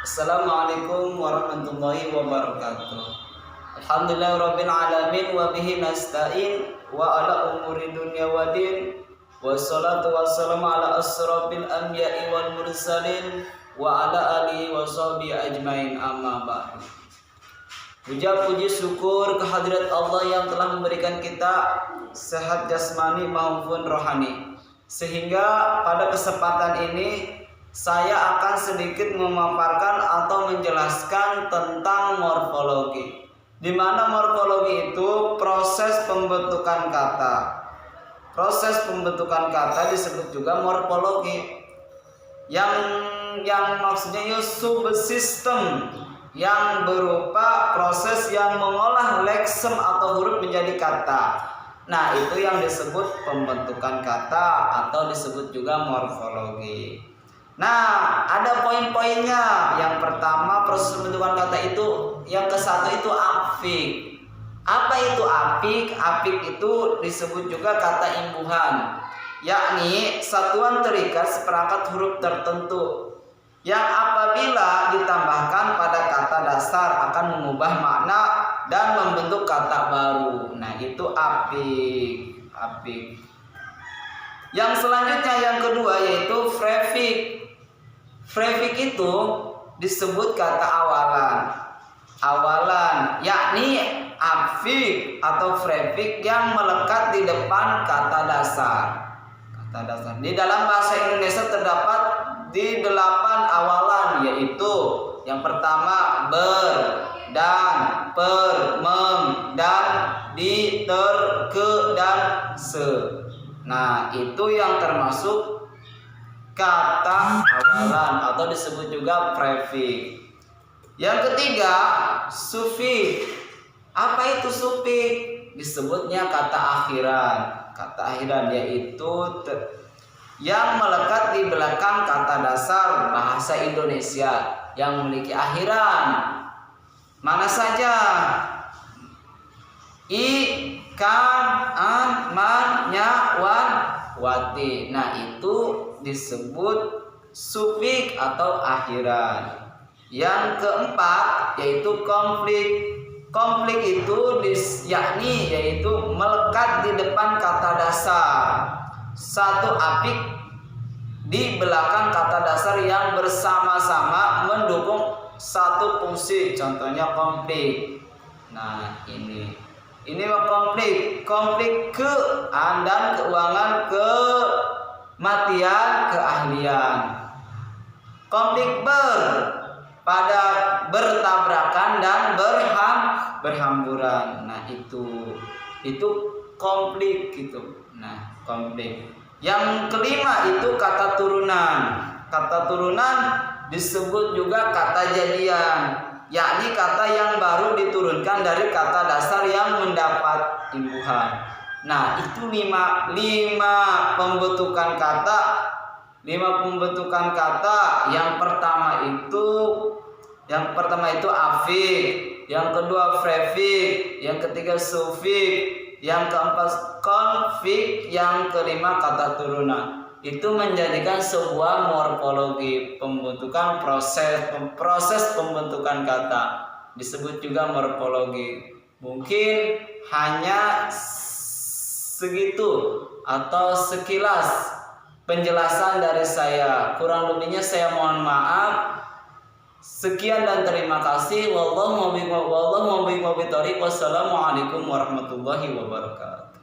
Assalamualaikum warahmatullahi wabarakatuh. Alhamdulillahirabbil alamin wa bihi nasta'in wa ala umuri dunya waddin. Wassalatu wassalamu ala asrofil anbiya'i wal mursalin wa ala alihi wa sahbihi ajmain, amma ba'du. Puji syukur kehadirat Allah yang telah memberikan kita sehat jasmani maupun rohani, sehingga pada kesempatan ini saya akan sedikit memaparkan atau menjelaskan tentang morfologi, di mana morfologi itu proses pembentukan kata. Proses pembentukan kata disebut juga morfologi, yang maksudnya itu subsistem yang berupa proses yang mengolah leksem atau huruf menjadi kata. Nah, itu yang disebut pembentukan kata atau disebut juga morfologi. Nah, ada poin-poinnya. Yang pertama, proses pembentukan kata itu, yang ke satu itu afik. Apa itu afik? Afik itu disebut juga kata imbuhan, yakni satuan terikat seperangkat huruf tertentu yang apabila ditambahkan pada kata dasar akan mengubah makna dan membentuk kata baru. Nah, itu afik. Afik. Yang selanjutnya, yang kedua, yaitu prefik. Prefik itu disebut kata awalan, yakni afik atau prefik yang melekat di depan kata dasar. Di dalam bahasa Indonesia terdapat di 8 awalan, yaitu yang pertama ber, dan, per, mem, dan, di, ter, ke, dan, se. Nah, itu yang termasuk kata awalan atau disebut juga prefik. Yang ketiga, sufik. Apa itu sufik? Disebutnya kata akhiran. Kata akhiran yaitu yang melekat di belakang kata dasar bahasa Indonesia yang memiliki akhiran. Mana saja? I, kan, an, man, nya, wan, wati. Nah, itu disebut sufik atau akhiran. Yang keempat yaitu konflik. Konflik itu yaitu melekat di depan kata dasar. Satu afik di belakang kata dasar yang bersama-sama mendukung satu fungsi. Contohnya konflik. Nah, ini konflik. Konflik dan keuangan, kematian, keahlian. Konflik pada bertabrakan dan berhamburan. Nah, itu konflik gitu. Nah, konflik. Yang kelima itu kata turunan. Kata turunan disebut juga kata jadian, yakni kata yang baru diturunkan dari kata dasar yang mendapat imbuhan. Nah, itu lima pembentukan kata. 5 pembentukan kata. Yang pertama itu afik, yang kedua prefik, yang ketiga sufik, yang keempat konflik, yang kelima kata turunan. Itu menjadikan sebuah morfologi, pembentukan proses pembentukan kata, disebut juga morfologi. Mungkin hanya segitu atau sekilas penjelasan dari saya. Kurang lebihnya saya mohon maaf. Sekian dan terima kasih. Wallahu muwaffiq. Wassalamualaikum warahmatullahi wabarakatuh.